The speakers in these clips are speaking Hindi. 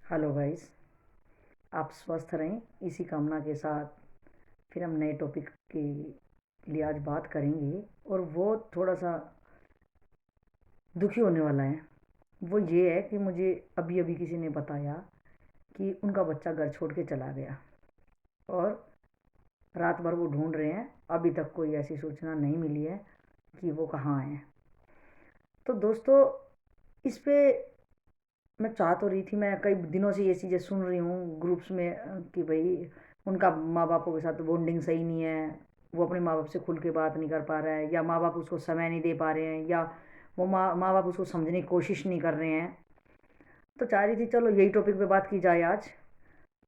Hello guys. आप स्वस्थ रहें इसी कामना के साथ फिर हम नए टॉपिक के लिए आज बात करेंगे। और वो थोड़ा सा दुखी होने वाला है। वो ये है कि मुझे अभी अभी किसी ने बताया कि उनका बच्चा घर छोड़ के चला गया और रात भर वो ढूंढ रहे हैं। अभी तक कोई ऐसी सूचना नहीं मिली है कि वो कहाँ हैं। तो दोस्तों, इस पे मैं चाह तो रही थी, मैं कई दिनों से ये चीज़ें सुन रही हूँ ग्रुप्स में कि भाई उनका माँ बापों के साथ बॉन्डिंग सही नहीं है, वो अपने माँ बाप से खुल के बात नहीं कर पा रहा है, या माँ बाप उसको समय नहीं दे पा रहे हैं, या वो माँ बाप उसको समझने की कोशिश नहीं कर रहे हैं। तो चाह रही थी चलो यही टॉपिक पे बात की जाए आज।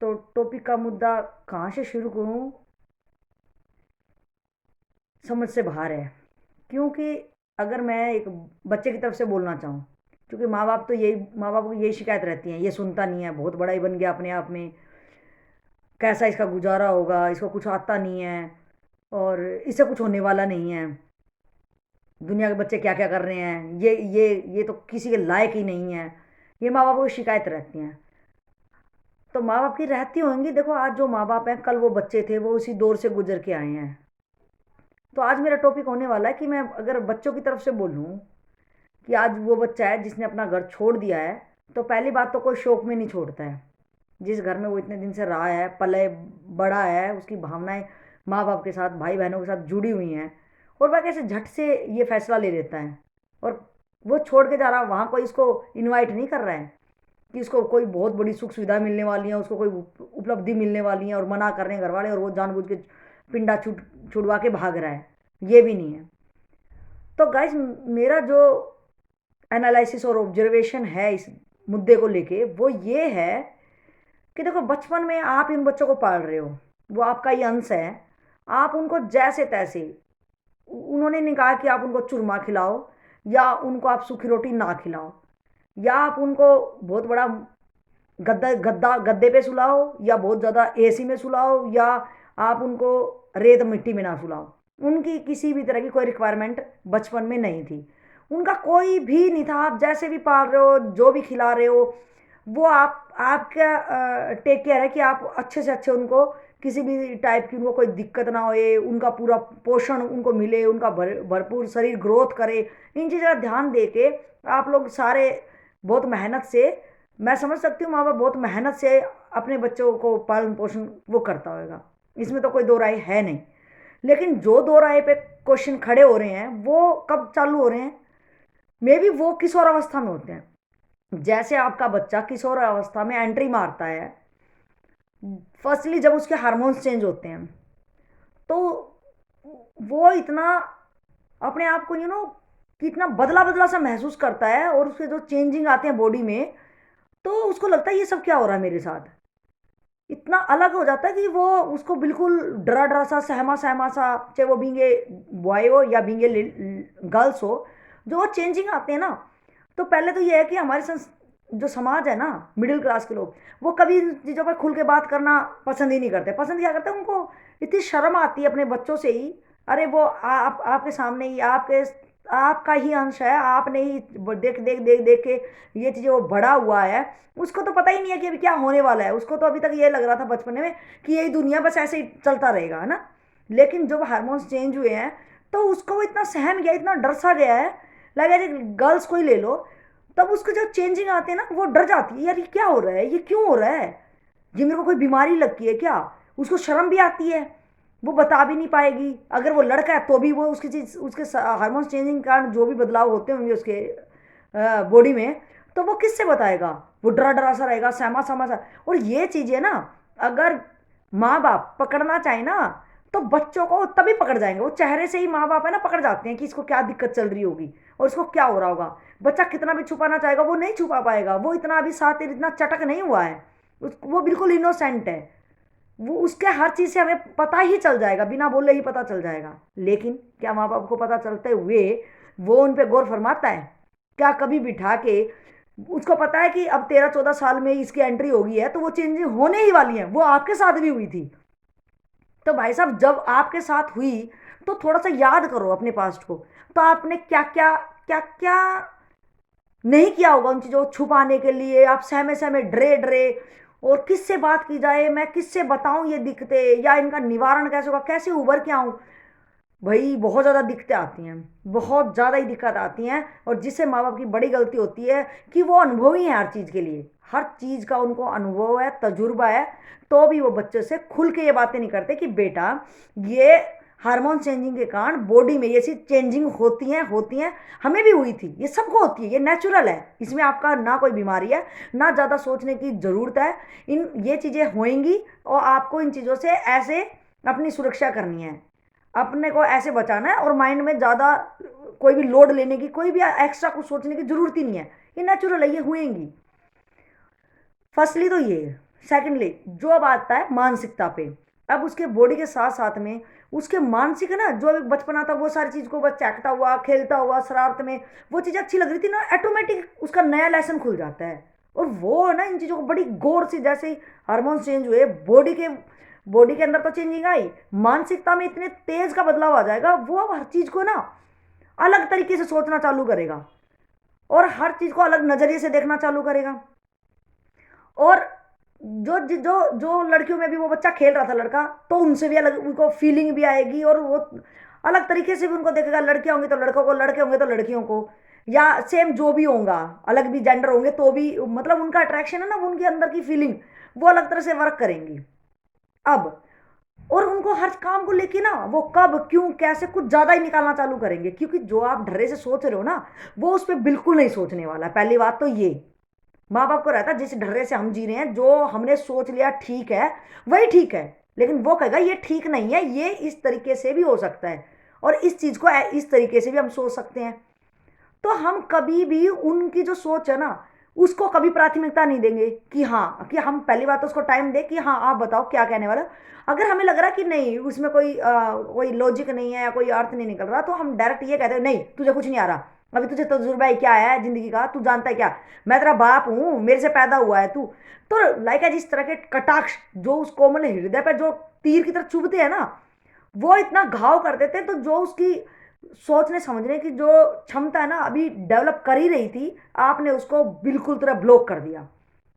तो टॉपिक का मुद्दा कहाँ से शुरू करूँ, समझ से बाहर है। क्योंकि अगर मैं एक बच्चे की तरफ से बोलना चाहूँ, क्योंकि माँ बाप को यही शिकायत रहती है, ये सुनता नहीं है, बहुत बड़ा ही बन गया अपने आप में, कैसा इसका गुजारा होगा, इसको कुछ आता नहीं है और इससे कुछ होने वाला नहीं है, दुनिया के बच्चे क्या क्या कर रहे हैं, ये तो किसी के लायक ही नहीं है। ये माँ बापों की शिकायत रहती हैं। तो माँ बाप की रहती होंगी। देखो, आज जो माँ बाप हैं कल वो बच्चे थे, वो उसी दौर से गुजर के आए हैं। तो आज मेरा टॉपिक होने वाला है कि मैं अगर बच्चों की तरफ से बोलूँ कि आज वो बच्चा है जिसने अपना घर छोड़ दिया है, तो पहली बात तो कोई शौक में नहीं छोड़ता है। जिस घर में वो इतने दिन से रहा है, पले बड़ा है, उसकी भावनाएं माँ बाप के साथ, भाई बहनों के साथ जुड़ी हुई हैं, और वह कैसे झट से ये फैसला ले लेता है और वो छोड़ के जा रहा है। वहाँ कोई इसको इनवाइट नहीं कर रहा है कि इसको कोई बहुत बड़ी सुख सुविधा मिलने वाली है, उसको कोई उपलब्धि मिलने वाली है और मना कर रहे हैं घर वाले, और वो जानबूझ के पिंडा छुड़वा के भाग रहा है। ये भी नहीं है। तो गाइज, मेरा जो एनालिसिस और ऑब्जर्वेशन है इस मुद्दे को लेके वो ये है कि देखो, बचपन में आप इन बच्चों को पाल रहे हो, वो आपका ही अंश है। आप उनको जैसे तैसे, उन्होंने नहीं कहा कि आप उनको चूरमा खिलाओ या उनको आप सूखी रोटी ना खिलाओ, या आप उनको बहुत बड़ा गद्दे पे सुलाओ, या बहुत ज़्यादा एसी में सुलाओ, या आप उनको रेत मिट्टी में ना सुलाओ। उनकी किसी भी तरह की कोई रिक्वायरमेंट बचपन में नहीं थी। उनका कोई भी नहीं था। आप जैसे भी पाल रहे हो, जो भी खिला रहे हो, वो आपका टेक केयर है कि आप अच्छे से अच्छे उनको, किसी भी टाइप की उनको कोई दिक्कत ना होए, उनका पूरा पोषण उनको मिले, उनका भरपूर शरीर ग्रोथ करे। इन चीज़ों का ध्यान दे के आप लोग सारे बहुत मेहनत से, मैं समझ सकती हूँ माँ बाप बहुत मेहनत से अपने बच्चों को पालन पोषण वो करता होगा, इसमें तो कोई दो राय है नहीं। लेकिन जो दो राय पे क्वेश्चन खड़े हो रहे हैं वो कब चालू हो रहे हैं, मे बी वो किशोर अवस्था में होते हैं। जैसे आपका बच्चा किशोर अवस्था में एंट्री मारता है, फर्स्टली जब उसके हार्मोन्स चेंज होते हैं, तो वो इतना अपने आप को कि इतना बदला बदला सा महसूस करता है, और उसके जो चेंजिंग आते हैं बॉडी में, तो उसको लगता है ये सब क्या हो रहा है मेरे साथ। इतना अलग हो जाता है कि वो, उसको बिल्कुल डरा डरा सा, सहमा सहमा सा, चाहे वो बींगे बॉय हो या बींगे गर्ल्स हो, जो वो चेंजिंग आते हैं ना। तो पहले तो ये है कि हमारे जो समाज है ना, मिडिल क्लास के लोग, वो कभी इन चीज़ों पर खुल के बात करना पसंद ही नहीं करते। पसंद क्या करते हैं, उनको इतनी शर्म आती है अपने बच्चों से ही। अरे वो आपके सामने ही, आपका ही अंश है, आपने ही देख देख देख देख के ये चीज़ें वो बड़ा हुआ है। उसको तो पता ही नहीं है कि अभी क्या होने वाला है। उसको तो अभी तक ये लग रहा था बचपन में कि यही दुनिया बस ऐसे ही चलता रहेगा, है ना। लेकिन जब हार्मोन्स चेंज हुए हैं, तो उसको वो इतना सहम गया, इतना डर सा गया है। लगा जैसे गर्ल्स को ही ले लो, तब उसको जो चेंजिंग आते हैं ना, वो डर जाती है, यार ये क्या हो रहा है, ये क्यों हो रहा है, ये मेरे को कोई बीमारी लगती है क्या। उसको शर्म भी आती है, वो बता भी नहीं पाएगी। अगर वो लड़का है तो भी वो उसकी चीज, उसके हार्मोन्स चेंजिंग के कारण जो भी बदलाव होते होंगे उसके बॉडी में, तो वो किससे बताएगा। वो डरा डरा सा रहेगा, सहमा सहमा सा। और ये चीज़ें ना, अगर माँ बाप पकड़ना चाहे ना, तो बच्चों को तभी पकड़ जाएंगे। वो चेहरे से ही माँ बाप है ना पकड़ जाते हैं कि इसको क्या दिक्कत चल रही होगी और इसको क्या हो रहा होगा। बच्चा कितना भी छुपाना चाहेगा वो नहीं छुपा पाएगा। वो इतना अभी सातिर इतना चटक नहीं हुआ है। वो बिल्कुल इनोसेंट है। वो उसके हर चीज़ से हमें पता ही चल जाएगा, बिना बोले ही पता चल जाएगा। लेकिन क्या माँ बाप को पता चलते हुए वो उन पे गौर फरमाता है? क्या कभी बिठा के, उसको पता है कि अब 13-14 साल में इसकी एंट्री होगी है, तो वो चेंज होने ही वाली है। वो आपके साथ भी हुई थी। तो भाई साहब, जब आपके साथ हुई, तो थोड़ा सा याद करो अपने पास्ट को। तो आपने क्या क्या क्या क्या नहीं किया होगा उन चीज़ों को छुपाने के लिए, आप सहमे सहमे डरे डरे, और किससे बात की जाए, मैं किससे बताऊं ये दिक्कतें, या इनका निवारण कैसे होगा, कैसे उभर के आऊं। भाई बहुत ज़्यादा दिक्कतें आती हैं, बहुत ज़्यादा ही दिक्कत आती हैं। और जिससे माँ बाप की बड़ी गलती होती है कि वो अनुभवी हैं हर चीज़ के लिए, हर चीज़ का उनको अनुभव है, तजुर्बा है, तो भी वो बच्चे से खुल के ये बातें नहीं करते कि बेटा ये हार्मोन चेंजिंग के कारण बॉडी में ये चीज़ चेंजिंग होती हैं, हमें भी हुई थी, ये सबको होती है, ये नेचुरल है, इसमें आपका ना कोई बीमारी है, ना ज़्यादा सोचने की ज़रूरत है। इन ये चीज़ें होंगी और आपको इन चीज़ों से ऐसे अपनी सुरक्षा करनी है, अपने को ऐसे बचाना है, और माइंड में ज़्यादा कोई भी लोड लेने की, कोई भी एक्स्ट्रा कुछ सोचने की ज़रूरत ही नहीं है, ये नेचुरल है, ये हुएंगी। फर्स्टली तो ये, सेकंडली जो अब आता है मानसिकता पे, अब उसके बॉडी के साथ साथ में उसके मानसिक है ना, जो अभी बचपना था वो सारी चीज़ को बस चैकता हुआ, खेलता हुआ, शरारत में वो चीज़ें अच्छी लग रही थी ना, ऑटोमेटिक उसका नया लेसन खुल जाता है। और वो है ना इन चीज़ों को बड़ी गौर से, जैसे ही हार्मोन्स चेंज हुए बॉडी के अंदर तो चेंजिंग आई, मानसिकता में इतने तेज का बदलाव आ जाएगा, वो अब हर चीज़ को ना अलग तरीके से सोचना चालू करेगा, और हर चीज़ को अलग नज़रिए से देखना चालू करेगा। और जो जो जो लड़कियों में भी वो बच्चा खेल रहा था लड़का, तो उनसे भी अलग उनको फीलिंग भी आएगी, और वो अलग तरीके से भी उनको देखेगा, लड़कियां होंगी तो लड़कों को, लड़के होंगे तो लड़कियों को, या सेम जो भी होगा, अलग भी जेंडर होंगे तो भी, मतलब उनका अट्रैक्शन है ना, उनके अंदर की फीलिंग वो अलग तरह से वर्क करेंगी अब। और उनको हर काम को लेके ना वो कब क्यों कैसे कुछ ज्यादा ही निकालना चालू करेंगे, क्योंकि जो आप ढर्रे से सोच रहे हो ना, वो उस पर बिल्कुल नहीं सोचने वाला है। पहली बात तो ये, माँ बाप को रहता है जिस ढर्रे से हम जी रहे हैं, जो हमने सोच लिया ठीक है वही ठीक है, लेकिन वो कहेगा ये ठीक नहीं है, ये इस तरीके से भी हो सकता है, और इस चीज को इस तरीके से भी हम सोच सकते हैं। तो हम कभी भी उनकी जो सोच है ना, उसको कभी प्राथमिकता नहीं देंगे कि हाँ, कि हम पहली बात तो उसको टाइम दे कि हाँ आप बताओ क्या कहने वाला। अगर हमें लग रहा कि नहीं उसमें कोई लॉजिक नहीं है या कोई अर्थ नहीं निकल रहा, तो हम डायरेक्ट ये कहते हैं नहीं तुझे कुछ नहीं आ रहा, अभी तुझे तजुर्बा ही क्या है जिंदगी का, तू जानता है क्या, मैं तेरा बाप हूँ, मेरे से पैदा हुआ है तू। तो लाइक है जिस तरह के कटाक्ष जो उस कोमल हृदय पर जो तीर की तरह चुभते हैं ना, वो इतना घाव कर देते हैं, तो जो उसकी सोचने समझने की जो क्षमता है ना अभी डेवलप कर ही रही थी, आपने उसको बिल्कुल तरह ब्लॉक कर दिया।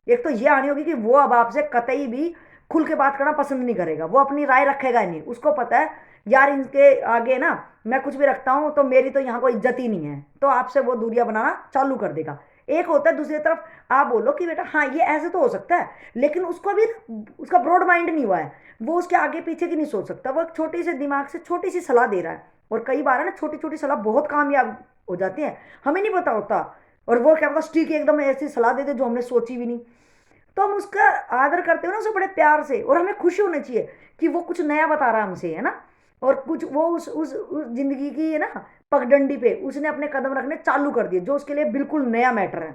एक तो ये आनी होगी कि वो अब आपसे कतई भी खुल के बात करना पसंद नहीं करेगा, वो अपनी राय रखेगा ही नहीं, उसको पता है यार इनके आगे ना मैं कुछ भी रखता हूँ तो मेरी तो यहाँ कोई इज्जत ही नहीं है, तो आपसे वो दूरियां बनाना चालू कर देगा। एक होता है दूसरी तरफ आप बोलो कि बेटा हाँ ये ऐसे तो हो सकता है, लेकिन उसको अभी उसका ब्रॉड माइंड नहीं हुआ है, वो उसके आगे पीछे की नहीं सोच सकता, वो एक छोटी से दिमाग से छोटी सी सलाह दे रहा है। और कई बार है ना छोटी छोटी सलाह बहुत कामयाब हो जाती है, हमें नहीं पता होता, और वो क्या पता स्टिक एकदम ऐसी सलाह दे दे जो हमने सोची भी नहीं। तो हम उसका आदर करते हो ना उसे बड़े प्यार से, और हमें खुशी होनी चाहिए कि वो कुछ नया बता रहा है हमसे, है ना, और कुछ वो उस जिंदगी की है ना पगडंडी पे उसने अपने कदम रखने चालू कर दिए जो उसके लिए बिल्कुल नया मैटर है।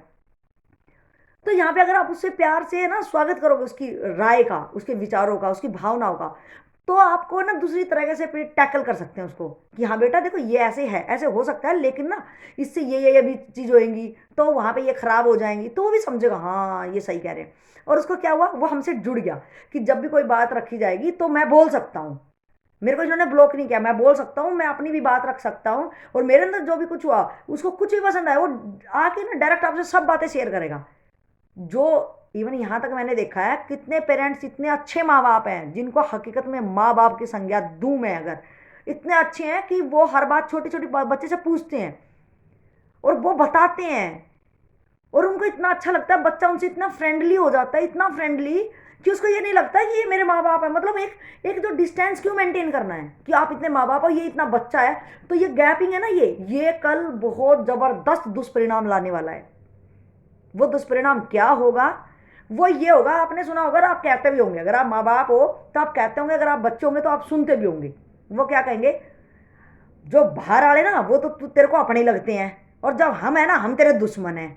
तो यहाँ पे अगर आप उससे प्यार से ना स्वागत करोगे उसकी राय का, उसके विचारों का, उसकी भावनाओं का, तो आपको ना दूसरी तरीके से टैकल कर सकते हैं उसको कि हाँ बेटा देखो ये ऐसे है, ऐसे हो सकता है, लेकिन ना इससे ये भी चीज़ होएंगी, तो वहाँ पे ये खराब हो जाएंगी, तो वो भी समझेगा हाँ ये सही कह रहे हैं। और उसको क्या हुआ, वो हमसे जुड़ गया कि जब भी कोई बात रखी जाएगी तो मैं बोल सकता हूँ, मेरे को इन्होंने ब्लॉक नहीं किया, मैं बोल सकता हूँ, मैं अपनी भी बात रख सकता हूँ, और मेरे अंदर जो भी कुछ हुआ उसको कुछ भी पसंद आया वो आके ना डायरेक्ट आपसे सब बातें शेयर करेगा। जो इवन यहाँ तक मैंने देखा है कितने पेरेंट्स इतने अच्छे माँ बाप हैं जिनको हकीकत में माँ बाप की संज्ञा दूं मैं अगर, इतने अच्छे हैं कि वो हर बात छोटी छोटी बच्चे से पूछते हैं और वो बताते हैं, और उनको इतना अच्छा लगता है, बच्चा उनसे इतना फ्रेंडली हो जाता है, इतना फ्रेंडली कि उसको ये नहीं लगता कि ये मेरे माँ बाप है। मतलब एक एक जो डिस्टेंस क्यों मेंटेन करना है कि आप इतने माँ बाप हो ये इतना बच्चा है, तो ये गैपिंग है ना, ये कल बहुत जबरदस्त दुष्परिणाम लाने वाला है। वो दुष्परिणाम क्या होगा, वो ये होगा, आपने सुना होगा, आप कहते भी होंगे, अगर आप माँ बाप हो तो आप कहते होंगे, अगर आप बच्चे होंगे तो आप सुनते भी होंगे। वो क्या कहेंगे, जो बाहर वाले ना वो तो तेरे को अपने लगते हैं, और जब हम है ना हम तेरे दुश्मन हैं।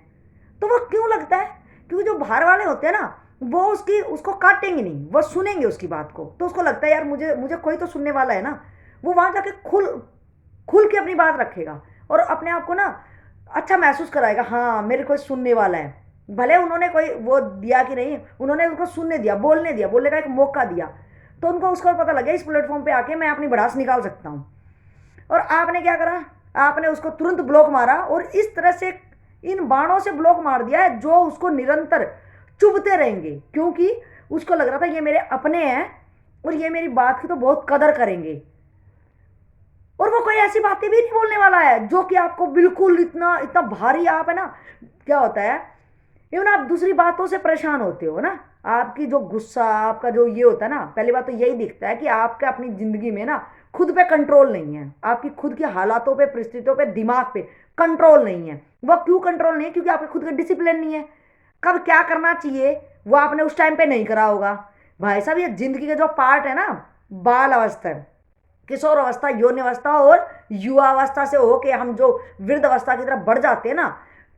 तो वो क्यों लगता है, क्योंकि जो बाहर वाले होते हैं ना वो उसको काटेंगे नहीं, वो सुनेंगे उसकी बात को, तो उसको लगता है यार मुझे मुझे कोई तो सुनने वाला है ना, वो वहां जाके खुल खुल के अपनी बात रखेगा, और अपने आप को ना अच्छा महसूस कराएगा, हाँ मेरे कोई सुनने वाला है। भले उन्होंने कोई वो दिया कि नहीं, उन्होंने उनको सुनने दिया, बोलने का एक मौका दिया, तो उनको उसका पता लग गया इस प्लेटफॉर्म पे आके मैं अपनी भड़ास निकाल सकता हूँ। और आपने क्या करा, आपने उसको तुरंत ब्लॉक मारा, और इस तरह से इन बाणों से ब्लॉक मार दिया है जो उसको निरंतर चुभते रहेंगे, क्योंकि उसको लग रहा था ये मेरे अपने हैं और ये मेरी बात की तो बहुत कदर करेंगे। और वो कोई ऐसी बातें भी नहीं बोलने वाला है जो कि आपको बिल्कुल इतना इतना भारी, आप है ना, क्या होता है, इवन आप दूसरी बातों से परेशान होते हो ना, आपकी जो गुस्सा, आपका जो ये होता है ना, पहली बात तो यही दिखता है कि आपके अपनी जिंदगी में ना खुद पे कंट्रोल नहीं है, आपकी खुद की हालातों पे, परिस्थितियों पे, दिमाग पे कंट्रोल नहीं है। वो क्यों कंट्रोल नहीं है? क्योंकि आपके खुद का डिसिप्लिन नहीं है। कब क्या करना चाहिए वो आपने उस टाइम पे नहीं करा होगा। भाई साहब, ये जिंदगी का जो पार्ट है ना, बाल अवस्था, किशोर अवस्था, यौन अवस्था और युवा अवस्था से होके हम जो वृद्ध अवस्था की तरफ बढ़ जाते हैं ना,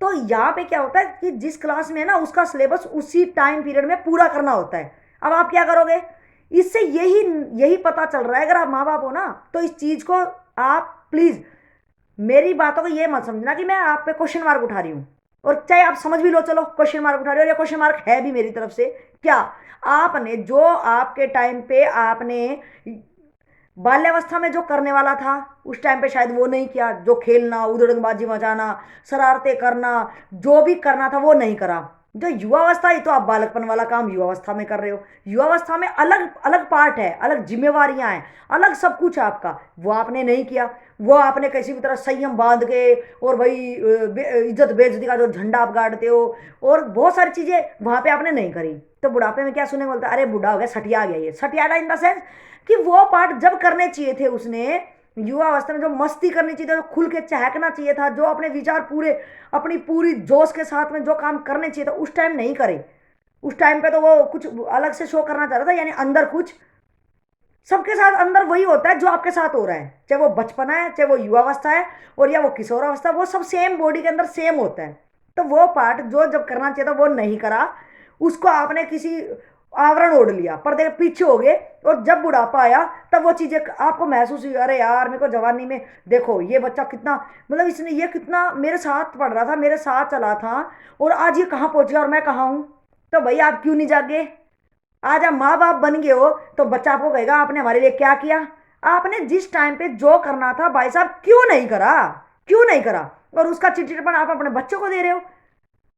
तो यहाँ पे क्या होता है कि जिस क्लास में है ना उसका सिलेबस उसी टाइम पीरियड में पूरा करना होता है। अब आप क्या करोगे? इससे यही यही पता चल रहा है, अगर आप माँ बाप हो ना तो इस चीज को आप प्लीज, मेरी बातों को ये मत समझना कि मैं आप पे क्वेश्चन मार्क उठा रही हूँ, और चाहे आप समझ भी लो चलो क्वेश्चन मार्क उठा रही हो, या क्वेश्चन मार्क है भी मेरी तरफ से, क्या आपने जो आपके टाइम पे आपने बाल्यावस्था में जो करने वाला था उस टाइम पे शायद वो नहीं किया, जो खेलना, उधड़बाजी मचाना, शरारतें करना, जो भी करना था वो नहीं करा। जो युवावस्था, ये तो आप बालकपन वाला काम युवावस्था में कर रहे हो। युवावस्था में अलग अलग पार्ट है, अलग जिम्मेवारियां हैं, अलग सब कुछ है आपका, वो आपने नहीं किया। वो आपने किसी भी तरह संयम बांध के, और भाई इज्जत बेइज्जती का जो झंडा आप गाड़ते हो, और बहुत सारी चीजें वहां पे आपने नहीं करी। तो बुढ़ापे में क्या सुनने को बोलता है? अरे बूढ़ा हो गया, सटिया गया, ये सटियाना इन द सेंस कि वो पार्ट जब करने चाहिए थे उसने, युवा अवस्था में जो मस्ती करनी चाहिए था, जो खुल के चहकना चाहिए था, जो अपने विचार पूरे, अपनी पूरी जोश के साथ में जो काम करने चाहिए था उस टाइम नहीं करे। उस टाइम पे तो वो कुछ अलग से शो करना चाह रहा था, यानी अंदर कुछ, सबके साथ अंदर वही होता है जो आपके साथ हो रहा है, चाहे वो बचपना है, चाहे वो युवावस्था है, और या वो किशोरावस्था, वो सब सेम बॉडी के अंदर सेम होता है। तो वो पार्ट जो जब करना चाहिए था वो नहीं करा, उसको आपने किसी आवरण ओढ़ लिया, पर्दे के पीछे हो गए, और जब बुढ़ापा आया तब वो चीजें आपको महसूस हुई, अरे यार मेरे को जवानी में देखो ये बच्चा कितना, मतलब इसने ये कितना मेरे साथ पढ़ रहा था, मेरे साथ चला था, और आज ये कहाँ पहुंच गया और मैं कहाँ हूं। तो भाई आप क्यों नहीं जागे? आज आप माँ बाप बन गए हो तो बच्चा आपको कहेगा आपने हमारे लिए क्या किया। आपने जिस टाइम पे जो करना था भाई साहब क्यों नहीं करा? क्यों नहीं करा? और उसका चिड़चिड़पन आप अपने बच्चों को दे रहे हो।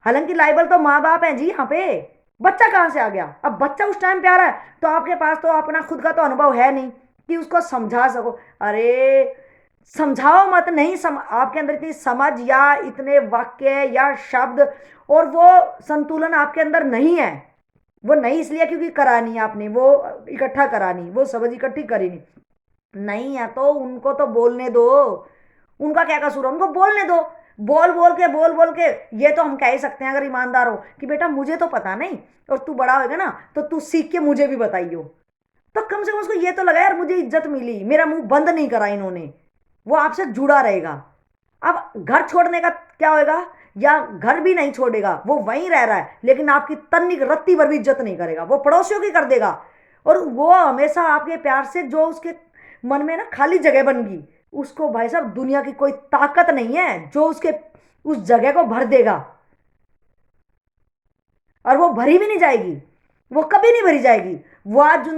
हालांकि लाइबल तो माँ बाप हैं जी यहाँ पे, बच्चा कहाँ से आ गया? अब बच्चा उस टाइम पे आ रहा है तो आपके पास तो अपना खुद का तो अनुभव है नहीं कि उसको समझा सको। अरे समझाओ मत, नहीं आपके अंदर इतनी समझ या इतने वाक्य या शब्द और वो संतुलन आपके अंदर नहीं है। वो नहीं इसलिए क्योंकि करानी है आपने, वो इकट्ठा करानी, वो समझ इकट्ठी करी नहीं है तो उनको तो बोलने दो। उनका क्या कसूर है? उनको बोलने दो। बोल बोल के ये तो हम कह ही सकते हैं अगर ईमानदार हो कि बेटा मुझे तो पता नहीं, और तू बड़ा होगा ना तो तू सीख के मुझे भी बताइयो। तो कम से कम उसको ये तो लगा यार मुझे इज्जत मिली, मेरा मुंह बंद नहीं करा इन्होंने, वो आपसे जुड़ा रहेगा। अब घर छोड़ने का क्या होगा? या घर भी नहीं छोड़ेगा, वो वहीं रह रहा है लेकिन आपकी तन्नी रत्ती भर भी इज्जत नहीं करेगा, वो पड़ोसियों की कर देगा। और वो हमेशा आपके प्यार से जो उसके मन में ना खाली जगह बन गई, उसको भाई साहब दुनिया की कोई ताकत नहीं है जो उसके उस जगह को भर देगा। और वो भरी भी नहीं जाएगी, वो कभी नहीं भरी जाएगी। वो आज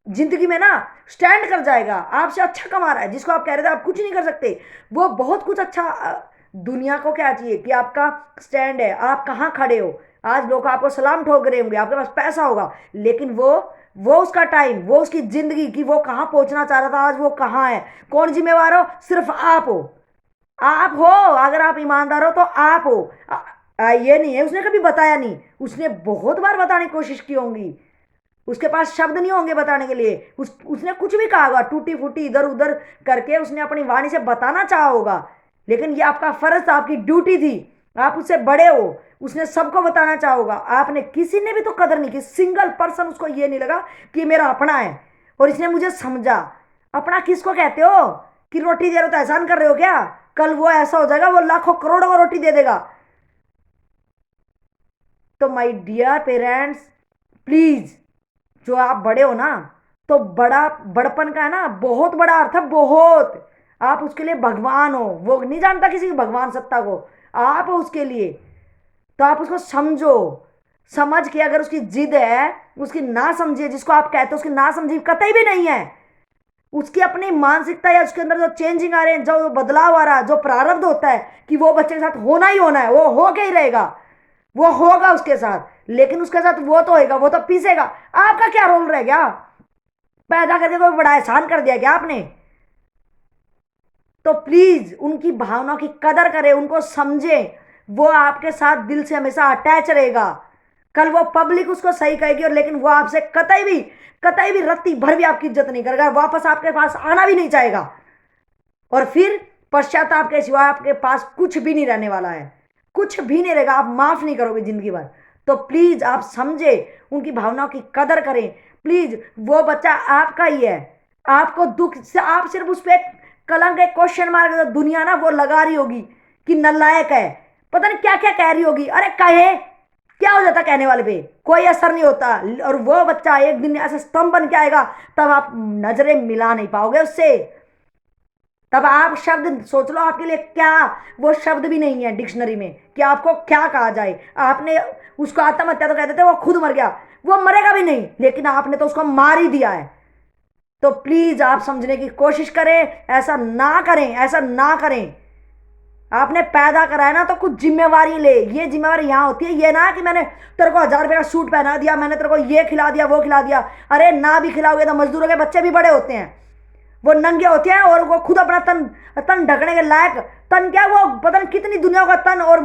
जिंदगी में ना स्टैंड कर जाएगा, आपसे अच्छा कमा रहा है, जिसको आप कह रहे थे आप कुछ नहीं कर सकते, वो बहुत कुछ अच्छा। दुनिया को क्या चाहिए कि आपका स्टैंड है, आप कहाँ खड़े हो। आज लोग आपको सलाम ठोक रहे होंगे, आपके पास पैसा होगा, लेकिन वो उसका टाइम, वो उसकी जिंदगी कि वो कहाँ पहुंचना चाह रहा था, आज वो कहाँ है। कौन जिम्मेवार हो? सिर्फ आप हो। आप हो, अगर आप ईमानदार हो तो आप हो। ये नहीं है उसने कभी बताया नहीं, उसने बहुत बार बताने की कोशिश की होंगी, उसके पास शब्द नहीं होंगे बताने के लिए, उसने कुछ भी कहा होगा, टूटी फूटी इधर उधर करके उसने अपनी वाणी से बताना चाहा होगा, लेकिन ये आपका फर्ज था, आपकी ड्यूटी थी, आप उससे बड़े हो। उसने सबको बताना चाहा होगा, आपने किसी ने भी तो कदर नहीं की, सिंगल पर्सन उसको ये नहीं लगा कि मेरा अपना है और इसने मुझे समझा। अपना किसको कहते हो? कि रोटी दे रहे हो तो एहसान कर रहे हो क्या? कल वो ऐसा हो जाएगा वो लाखों करोड़ों का रोटी दे देगा। तो माय डियर पेरेंट्स, प्लीज, जो आप बड़े हो ना, तो बड़ा बड़पन का है ना बहुत बड़ा अर्थ है, बहुत। आप उसके लिए भगवान हो, वो नहीं जानता किसी की भगवान सत्ता को, आप हो उसके लिए। तो आप उसको समझो, समझ के अगर उसकी जिद है, उसकी ना समझिए, जिसको आप कहते हो उसकी ना समझी कतई भी नहीं है। उसकी अपनी मानसिकता या उसके अंदर जो चेंजिंग आ रहे हैं, जो बदलाव आ रहा है, जो प्रारब्ध होता है कि वो बच्चे के साथ होना ही होना है, वो हो के ही रहेगा, वो होगा उसके साथ। लेकिन उसके साथ वो तो होगा, वो तो पीसेगा। आपका क्या रोल रह गया? पैदा करके कोई बड़ा एहसान कर दिया क्या आपने? तो प्लीज उनकी भावनाओं की कदर करें, उनको समझे। वो आपके साथ दिल से हमेशा अटैच रहेगा। कल वो पब्लिक उसको सही कहेगी, और लेकिन वो आपसे कतई भी रत्ती भर भी आपकी इज्जत नहीं करेगा, वापस आपके पास आना भी नहीं चाहेगा। और फिर पश्चाताप के सिवा आपके पास कुछ भी नहीं रहने वाला है, कुछ भी नहीं रहेगा। आप माफ नहीं करोगे जिंदगी भर। तो प्लीज आप समझे, उनकी भावनाओं की कदर करें। प्लीज, वो बच्चा आपका ही है। आपको दुख से आप सिर्फ उस पर कलंक, एक क्वेश्चन मार्क जो दुनिया ना वो लगा रही होगी कि नालायक है, पता नहीं क्या क्या कह रही होगी। अरे कहे क्या हो जाता, कहने वाले पे कोई असर नहीं होता। और वो बच्चा एक दिन ऐसे स्तंभ बन के आएगा, तब आप नजरें मिला नहीं पाओगे उससे। तब आप शब्द सोच लो, आपके लिए क्या वो शब्द भी नहीं है डिक्शनरी में कि आपको क्या कहा जाए। आपने उसको आत्महत्या तो कह देते, वो खुद मर गया, वो मरेगा भी नहीं, लेकिन आपने तो उसको मार ही दिया है। तो प्लीज आप समझने की कोशिश करें, ऐसा ना करें, ऐसा ना करें। आपने पैदा कराया ना, तो कुछ जिम्मेवारी ले। ये जिम्मेवारी यहां होती है, ये ना कि मैंने तेरे को 1000 रुपये का सूट पहना दिया, मैंने तेरे को ये खिला दिया वो खिला दिया। अरे ना भी खिलाओगे तो मजदूरों के बच्चे भी बड़े होते हैं, वो नंगे होते हैं, और वो खुद अपना तन तन ढकने के लायक, तन क्या वो पता नहीं कितनी दुनिया का तन और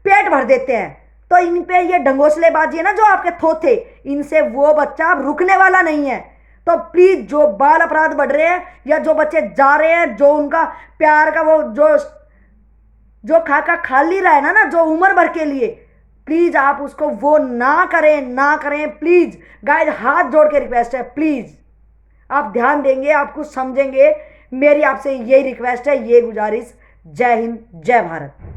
पेट भर देते हैं। तो इन पे ये ढंगोसलेबाजी है ना जो आपके थोथे, इनसे वो बच्चा अब रुकने वाला नहीं है। तो प्लीज, जो बाल अपराध बढ़ रहे हैं या जो बच्चे जा रहे हैं, जो उनका प्यार का वो जो जो खाका खाली रहा है ना जो उम्र भर के लिए, प्लीज आप उसको वो ना करें, ना करें प्लीज। गाइस, हाथ जोड़ के रिक्वेस्ट है, प्लीज आप ध्यान देंगे, आप कुछ समझेंगे। मेरी आपसे यही रिक्वेस्ट है, ये गुजारिश। जय हिंद, जय भारत।